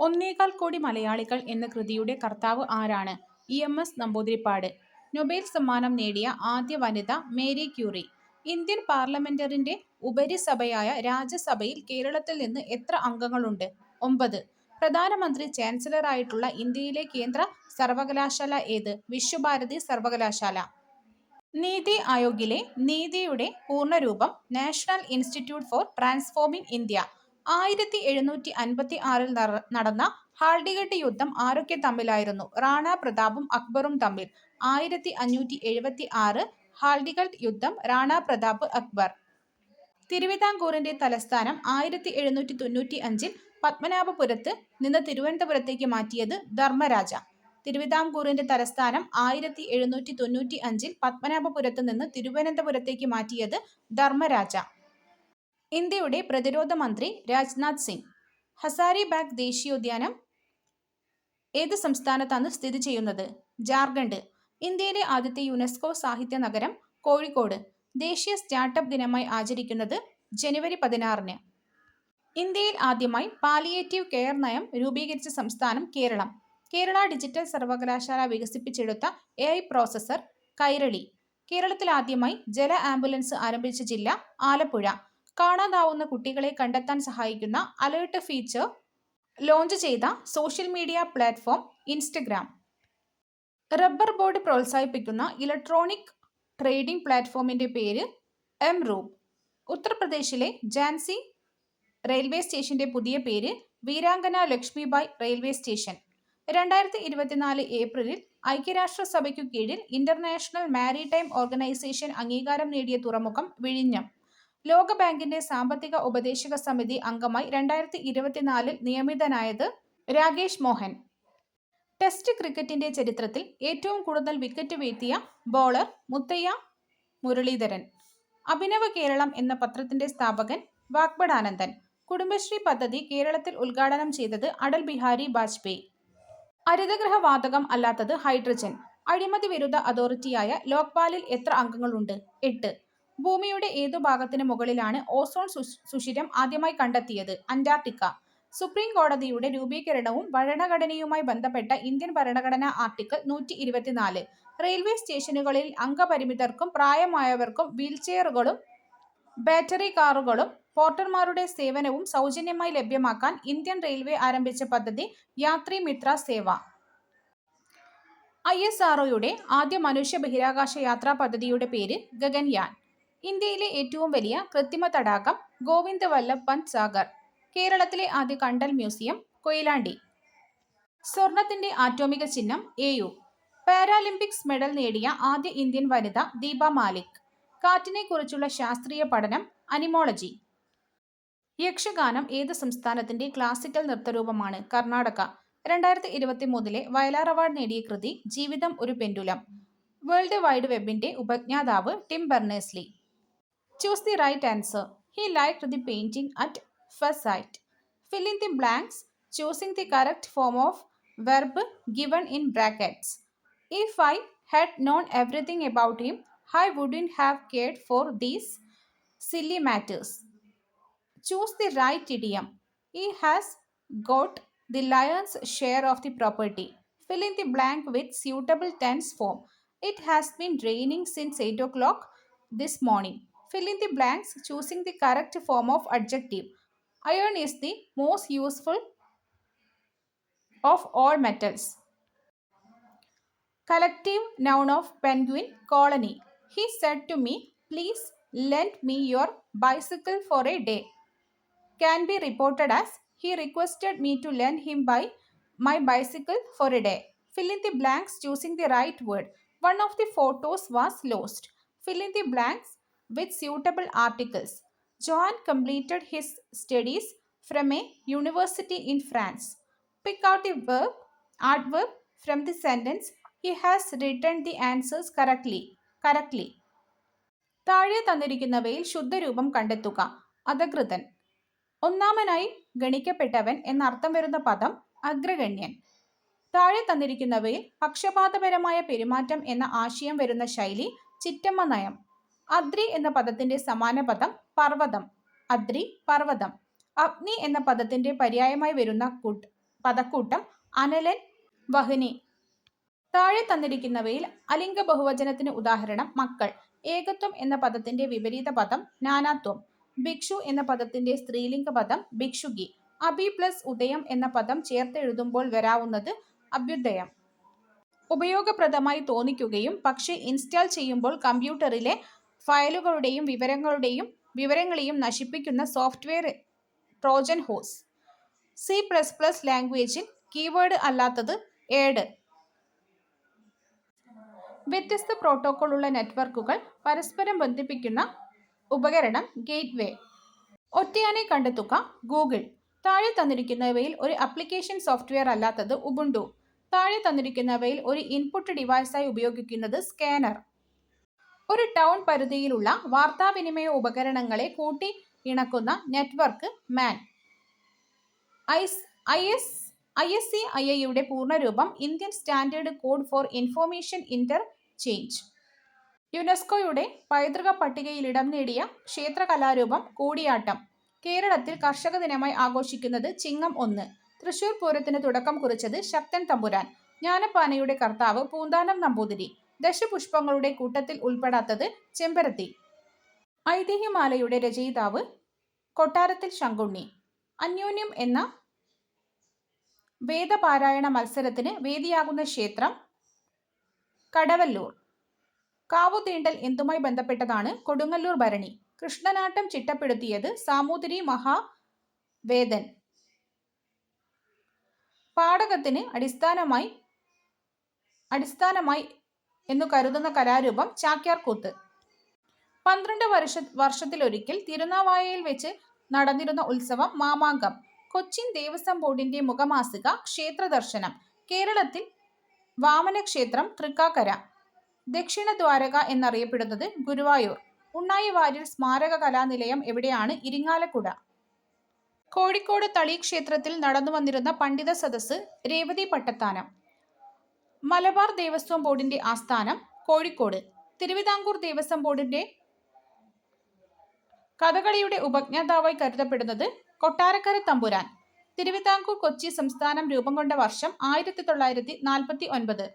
ഒന്നേകാൽ കോടി മലയാളികൾ എന്ന കൃതിയുടെ കർത്താവ് ആരാണ്? ഇ.എം.എസ്. നമ്പൂതിരിപ്പാട്. നൊബേൽ സമ്മാനം നേടിയ ആദ്യ വനിത മേരി ക്യൂറി. ഇന്ത്യൻ പാർലമെന്റിന്റെ ഉപരിസഭയായ രാജ്യസഭയിൽ കേരളത്തിൽ നിന്ന് എത്ര അംഗങ്ങളുണ്ട്? 9. പ്രധാനമന്ത്രി ചാൻസലറായിട്ടുള്ള ഇന്ത്യയിലെ കേന്ദ്ര സർവകലാശാല ഏത്? വിശ്വഭാരതി സർവകലാശാല. നീതി ആയോഗിലെ നീതിയുടെ പൂർണ്ണരൂപം? National institute for transforming India. 1756 നടന്ന ഹാൽഡിഗട്ട് യുദ്ധം ആരൊക്കെ തമ്മിലായിരുന്നു? റാണാ പ്രതാപും അക്ബറും തമ്മിൽ. 1576 ഹാൽഡിഗട്ട് യുദ്ധം. റാണാ പ്രതാപ്, അക്ബർ. തിരുവിതാംകൂറിന്റെ തലസ്ഥാനം 1795 പത്മനാഭപുരത്ത് നിന്ന് തിരുവനന്തപുരത്തേക്ക് മാറ്റിയത്? ധർമ്മരാജ. തിരുവിതാംകൂറിന്റെ തലസ്ഥാനം 1795 പത്മനാഭപുരത്ത് നിന്ന് തിരുവനന്തപുരത്തേക്ക് മാറ്റിയത്? ധർമ്മരാജ. ഇന്ത്യയുടെ പ്രതിരോധ മന്ത്രി രാജ്നാഥ് സിംഗ്. ഹസാരിബാഗ് ദേശീയോദ്യാനം ഏത് സംസ്ഥാനത്താണ് സ്ഥിതി ചെയ്യുന്നത്? ജാർഖണ്ഡ്. ഇന്ത്യയിലെ ആദ്യത്തെ യുനെസ്കോ സാഹിത്യ നഗരം? കോഴിക്കോട്. ദേശീയ സ്റ്റാർട്ടപ്പ് ദിനമായി ആചരിക്കുന്നത് ജനുവരി 16. ഇന്ത്യയിൽ ആദ്യമായി പാലിയേറ്റീവ് കെയർ നയം രൂപീകരിച്ച സംസ്ഥാനം? കേരളം. കേരള ഡിജിറ്റൽ സർവകലാശാല വികസിപ്പിച്ചെടുത്ത AI പ്രോസസർ? കൈരളി. കേരളത്തിൽ ആദ്യമായി ജല ആംബുലൻസ് ആരംഭിച്ച ജില്ല? ആലപ്പുഴ. കാണാതാവുന്ന കുട്ടികളെ കണ്ടെത്താൻ സഹായിക്കുന്ന അലേർട്ട് ഫീച്ചർ ലോഞ്ച് ചെയ്ത social media platform? Instagram. Rubber board പ്രോത്സാഹിപ്പിക്കുന്ന ഇലക്ട്രോണിക് ട്രേഡിംഗ് പ്ലാറ്റ്ഫോമിന്റെ പേര്? എംറൂബ്. ഉത്തർപ്രദേശിലെ ഝാൻസി റെയിൽവേ സ്റ്റേഷന്റെ പുതിയ പേര്? വീരാംഗന ലക്ഷ്മിബായ് റെയിൽവേ സ്റ്റേഷൻ. 2024 ഏപ്രിലിൽ ഐക്യരാഷ്ട്രസഭയ്ക്കു കീഴിൽ ഇന്റർനാഷണൽ മാരിടൈം ഓർഗനൈസേഷൻ അംഗീകാരം നേടിയ തുറമുഖം? വിഴിഞ്ഞം. ലോകബാങ്കിന്റെ സാമ്പത്തിക ഉപദേശക സമിതി അംഗമായി 2024 നിയമിതനായത്? രാകേഷ് മോഹൻ. ടെസ്റ്റ് ക്രിക്കറ്റിന്റെ ചരിത്രത്തിൽ ഏറ്റവും കൂടുതൽ വിക്കറ്റ് വീഴ്ത്തിയ ബോളർ? മുത്തയ്യ മുരളീധരൻ. അഭിനവ കേരളം എന്ന പത്രത്തിന്റെ സ്ഥാപകൻ? വാഗ്ഭടാനന്ദൻ. കുടുംബശ്രീ പദ്ധതി കേരളത്തിൽ ഉദ്ഘാടനം ചെയ്തത്? അടൽ ബിഹാരി വാജ്പേയി. ഹരിതഗൃഹ വാതകം അല്ലാത്തത്? ഹൈഡ്രജൻ. അഴിമതി വിരുദ്ധ അതോറിറ്റിയായ ലോക്പാലിൽ എത്ര അംഗങ്ങളുണ്ട്? 8. ഭൂമിയുടെ ഏതു ഭാഗത്തിന് മുകളിലാണ് ഓസോൺ സുഷിരം ആദ്യമായി കണ്ടെത്തിയത്? അന്റാർട്ടിക്ക. സുപ്രീം കോടതിയുടെ രൂപീകരണവും ഭരണഘടനയുമായി ബന്ധപ്പെട്ട ഇന്ത്യൻ ഭരണഘടന ആർട്ടിക്കിൾ 124. റെയിൽവേ സ്റ്റേഷനുകളിൽ അംഗപരിമിതർക്കും പ്രായമായവർക്കും വീൽചെയറുകളും ബാറ്ററി കാറുകളും പോർട്ടർമാരുടെ സേവനവും സൗജന്യമായി ലഭ്യമാക്കാൻ ഇന്ത്യൻ റെയിൽവേ ആരംഭിച്ച പദ്ധതി? യാത്രി മിത്ര സേവ. ISROയുടെ ആദ്യ മനുഷ്യ ബഹിരാകാശ യാത്രാ പദ്ധതിയുടെ പേര്? ഗഗൻയാൻ. ഇന്ത്യയിലെ ഏറ്റവും വലിയ കൃത്രിമ തടാകം? ഗോവിന്ദ് വല്ലഭ് പന്ത് സാഗർ. കേരളത്തിലെ ആദ്യ കണ്ടൽ മ്യൂസിയം? കൊയിലാണ്ടി. സ്വർണത്തിന്റെ ആറ്റോമിക ചിഹ്നം? AU. പാരാലിമ്പിക്സ് മെഡൽ നേടിയ ആദ്യ ഇന്ത്യൻ വനിത? ദീപ മാലിക്. കാറ്റിനെ കുറിച്ചുള്ള ശാസ്ത്രീയ പഠനം? അനിമോളജി. യക്ഷഗാനം ഏത് സംസ്ഥാനത്തിന്റെ ക്ലാസിക്കൽ നൃത്തരൂപമാണ്? കർണാടക. 2023 വയലാർ അവാർഡ് നേടിയ കൃതി? ജീവിതം ഒരു പെൻഡുലം. വേൾഡ് വൈഡ് വെബിന്റെ ഉപജ്ഞാതാവ്? Tim Berners-Lee. Choose the right answer. He liked the painting at first sight. Fill in the blanks choosing the correct form of verb given in brackets. If I had known everything about him, I wouldn't have cared for these silly matters. Choose the right idiom. He has got the lion's share of the property. Fill in the blank with suitable tense form. It has been raining since 8 o'clock this morning. Fill in the blanks choosing the correct form of adjective. Iron is the most useful of all metals. Collective noun of penguin colony. He said to me, please lend me your bicycle for a day. Can be reported as, he requested me to lend him my bicycle for a day. Fill in the blanks choosing the right word. One of the photos was lost. Fill in the blanks with suitable articles. Johan completed his studies from a university in France. Pick out the adverb from the sentence. He has written the answers correctly. താഴെ തന്നിരിക്കുന്നവയിൽ ശുദ്ധരൂപം കണ്ടെത്തുക. അധകൃതൻ. ഒന്നാമനായി ഗണിക്കപ്പെട്ടവൻ എന്നർത്ഥം വരുന്ന പദം? അഗ്രഗണ്യൻ. താഴെ തന്നിരിക്കുന്നവയിൽ പക്ഷപാതപരമായ പെരുമാറ്റം എന്ന ആശയം വരുന്ന ശൈലി? ചിറ്റമ്മ നയം. അദ്രി എന്ന പദത്തിന്റെ സമാന പദം? പർവ്വതം. അദ്രി, പർവ്വതം. അഗ്നി എന്ന പദത്തിന്റെ പര്യായമായി വരുന്ന പദക്കൂട്ടം അനലൻ, വഹ്നി. താഴെ തന്നിരിക്കുന്നവയിൽ അലിംഗ ബഹുവചനത്തിന് ഉദാഹരണം മക്കൾ. ഏകത്വം എന്ന പദത്തിന്റെ വിപരീത പദം നാനാത്വം. ഭിക്ഷു എന്ന പദത്തിന്റെ സ്ത്രീലിംഗ പദം ഭിക്ഷുകി. അഭി പ്ലസ് ഉദയം എന്ന പദം ചേർത്തെഴുതുമ്പോൾ വരാവുന്നത് അഭ്യുദയം. ഉപയോഗപ്രദമായി തോന്നിക്കുകയും പക്ഷേ ഇൻസ്റ്റാൾ ചെയ്യുമ്പോൾ കമ്പ്യൂട്ടറിലെ ഫയലുകളുടെയും വിവരങ്ങളെയും നശിപ്പിക്കുന്ന സോഫ്റ്റ്വെയർ ട്രോജൻ ഹോഴ്സ്. C++ ലാംഗ്വേജിൽ കീവേഡ് അല്ലാത്തത് ഏഡ്. വ്യത്യസ്ത പ്രോട്ടോകോൾ ഉള്ള നെറ്റ്വർക്കുകൾ പരസ്പരം ബന്ധിപ്പിക്കുന്ന ഉപകരണം ഗേറ്റ്വേ. ഒറ്റയാനെ കണ്ടെത്തുക ഗൂഗിൾ. താഴെ തന്നിരിക്കുന്നവയിൽ ഒരു ആപ്ലിക്കേഷൻ സോഫ്റ്റ്വെയർ അല്ലാത്തത് ഉബുണ്ടു. താഴെ തന്നിരിക്കുന്നവയിൽ ഒരു ഇൻപുട്ട് ഡിവൈസായി ഉപയോഗിക്കുന്നത് സ്കാനർ. ഒരു ടൗൺ പരിധിയിലുള്ള വാർത്താവിനിമയ ഉപകരണങ്ങളെ കൂട്ടി ഇണക്കുന്ന നെറ്റ്വർക്ക് മാൻ. ISCIയുടെ പൂർണ്ണരൂപം Indian standard code for information interchange. യുനെസ്കോയുടെ പൈതൃക പട്ടികയിൽ ഇടം നേടിയ ക്ഷേത്ര കലാരൂപം കൂടിയാട്ടം. കേരളത്തിൽ കർഷക ദിനമായി ആഘോഷിക്കുന്നത് ചിങ്ങം 1. തൃശൂർ പൂരത്തിന് തുടക്കം കുറിച്ചത് ശക്തൻ തമ്പുരാൻ. ജ്ഞാനപ്പാനയുടെ കർത്താവ് പൂന്താനം നമ്പൂതിരി. ദശപുഷ്പങ്ങളുടെ കൂട്ടത്തിൽ ഉൾപ്പെടാത്തത് ചെമ്പരത്തി. ഐതിഹ്യമാലയുടെ രചയിതാവ് കൊട്ടാരത്തിൽ ശങ്കുണ്ണി. അന്യോന്യം എന്ന വേദപാരായണ മത്സരത്തിന് വേദിയാകുന്ന ക്ഷേത്രം കടവല്ലൂർ. കാവുതീണ്ടൽ എന്തുമായി ബന്ധപ്പെട്ടതാണ്? കൊടുങ്ങല്ലൂർ ഭരണി. കൃഷ്ണനാട്ടം ചിട്ടപ്പെടുത്തിയത് സാമൂതിരി മഹാവേദൻ. പാടകത്തിന് അടിസ്ഥാനമായി എന്നു കരുതുന്ന കലാരൂപം ചാക്യാർകൂത്ത്. 12 വർഷത്തിലൊരിക്കൽ തിരുനാവായയിൽ വെച്ച് നടന്നിരുന്ന ഉത്സവം മാമാങ്കം. കൊച്ചിൻ ദേവസ്വം ബോർഡിന്റെ മുഖമാസിക ക്ഷേത്രദർശനം. കേരളത്തിൽ വാമനക്ഷേത്രം തൃക്കാക്കര. ദക്ഷിണ ദ്വാരക എന്നറിയപ്പെടുന്നത് ഗുരുവായൂർ. ഉണ്ണായി വാര്യർ സ്മാരക കലാനിലയം എവിടെയാണ്? ഇരിങ്ങാലക്കുട. കോഴിക്കോട് തളി ക്ഷേത്രത്തിൽ നടന്നുവന്നിരുന്ന പണ്ഡിത സദസ്സ് രേവതി പട്ടത്താനം. മലബാർ ദേവസ്വം ബോർഡിന്റെ ആസ്ഥാനം കോഴിക്കോട്. തിരുവിതാംകൂർ ദേവസ്വം ബോർഡിന്റെ കഥകളിയുടെ ഉപജ്ഞാതാവായി കരുതപ്പെടുന്നത് കൊട്ടാരക്കര തമ്പുരാൻ. തിരുവിതാംകൂർ കൊച്ചി സംസ്ഥാനം രൂപം കൊണ്ട വർഷം 1949.